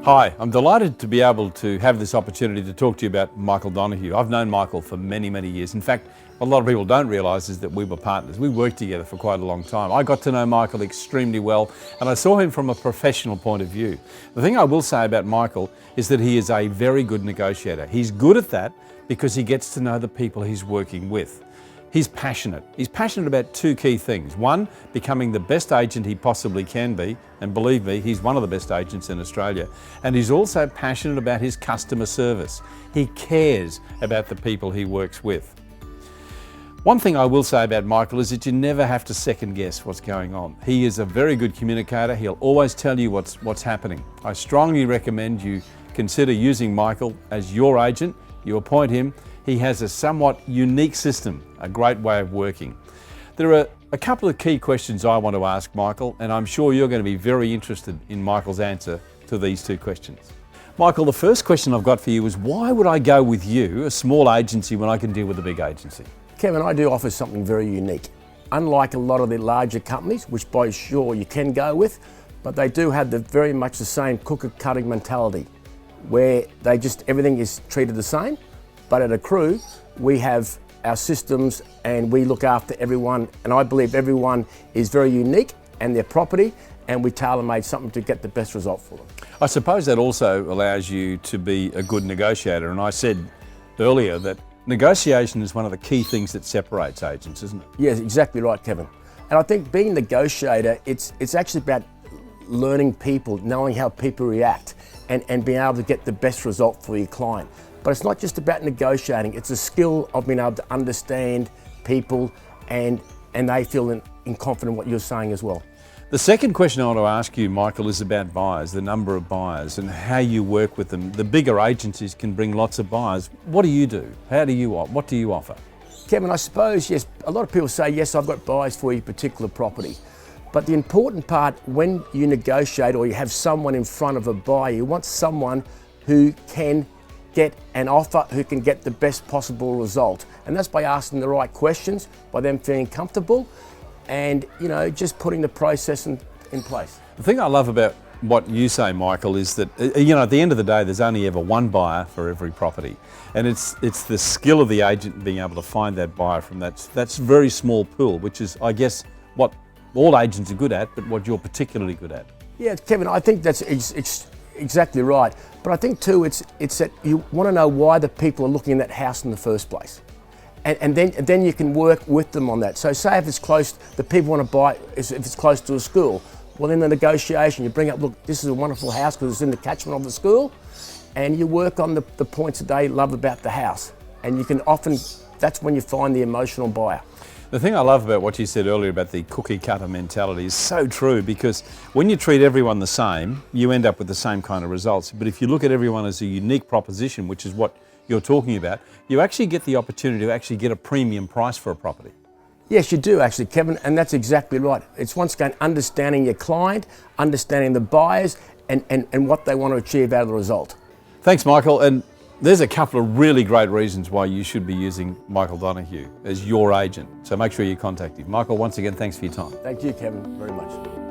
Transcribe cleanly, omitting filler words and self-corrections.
Hi, I'm delighted to be able to have this opportunity to talk to you about Michael Donoghue. I've known Michael for many, many years. In fact, what a lot of people don't realise is that we were partners. We worked together for quite a long time. I got to know Michael extremely well and I saw him from a professional point of view. The thing I will say about Michael is that he is a very good negotiator. He's good at that because he gets to know the people he's working with. He's passionate. He's passionate about two key things. One, becoming the best agent he possibly can be, and believe me, he's one of the best agents in Australia. And he's also passionate about his customer service. He cares about the people he works with. One thing I will say about Michael is that you never have to second guess what's going on. He is a very good communicator. He'll always tell you what's happening. I strongly recommend you consider using Michael as your agent. You appoint him. He has a somewhat unique system, a great way of working. There are a couple of key questions I want to ask Michael, and I'm sure you're going to be very interested in Michael's answer to these two questions. Michael, the first question I've got for you is why would I go with you, a small agency, when I can deal with a big agency? Kevin, I do offer something very unique. Unlike a lot of the larger companies, which by sure you can go with, but they do have very much the same cookie cutting mentality, where everything is treated the same. But at Acru, we have our systems and we look after everyone, and I believe everyone is very unique and their property, and we tailor-made something to get the best result for them. I suppose that also allows you to be a good negotiator, and I said earlier that negotiation is one of the key things that separates agents, isn't it? Yes, exactly right, Kevin. And I think being a negotiator, it's actually about learning people, knowing how people react, and being able to get the best result for your client. But it's not just about negotiating, it's a skill of being able to understand people and they feel confident in what you're saying as well. The second question I want to ask you, Michael, is about buyers, the number of buyers and how you work with them. The bigger agencies can bring lots of buyers. What do you do? What do you offer? Kevin, I suppose, yes, a lot of people say, yes, I've got buyers for your particular property. But the important part when you negotiate or you have someone in front of a buyer, you want someone who can get an offer, who can get the best possible result. And that's by asking the right questions, by them feeling comfortable and, just putting the process in place. The thing I love about what you say, Michael, is that, at the end of the day, there's only ever one buyer for every property. And it's the skill of the agent being able to find that buyer from that's very small pool, which is, I guess, what all agents are good at, but what you're particularly good at. Yeah, Kevin, I think that's exactly right. But I think too, it's that you want to know why the people are looking in that house in the first place. And then you can work with them on that. So say if it's close, the people want to buy, if it's close to a school, well in the negotiation you bring up, look, this is a wonderful house because it's in the catchment of the school, and you work on the points that they love about the house. And you can often, that's when you find the emotional buyer. The thing I love about what you said earlier about the cookie cutter mentality is so true, because when you treat everyone the same, you end up with the same kind of results. But if you look at everyone as a unique proposition, which is what you're talking about, you actually get the opportunity to actually get a premium price for a property. Yes, you do actually, Kevin, and that's exactly right. It's once again understanding your client, understanding the buyers and what they want to achieve out of the result. Thanks, Michael. And there's a couple of really great reasons why you should be using Michael Donoghue as your agent. So make sure you contact him. Michael, once again, thanks for your time. Thank you, Kevin, very much.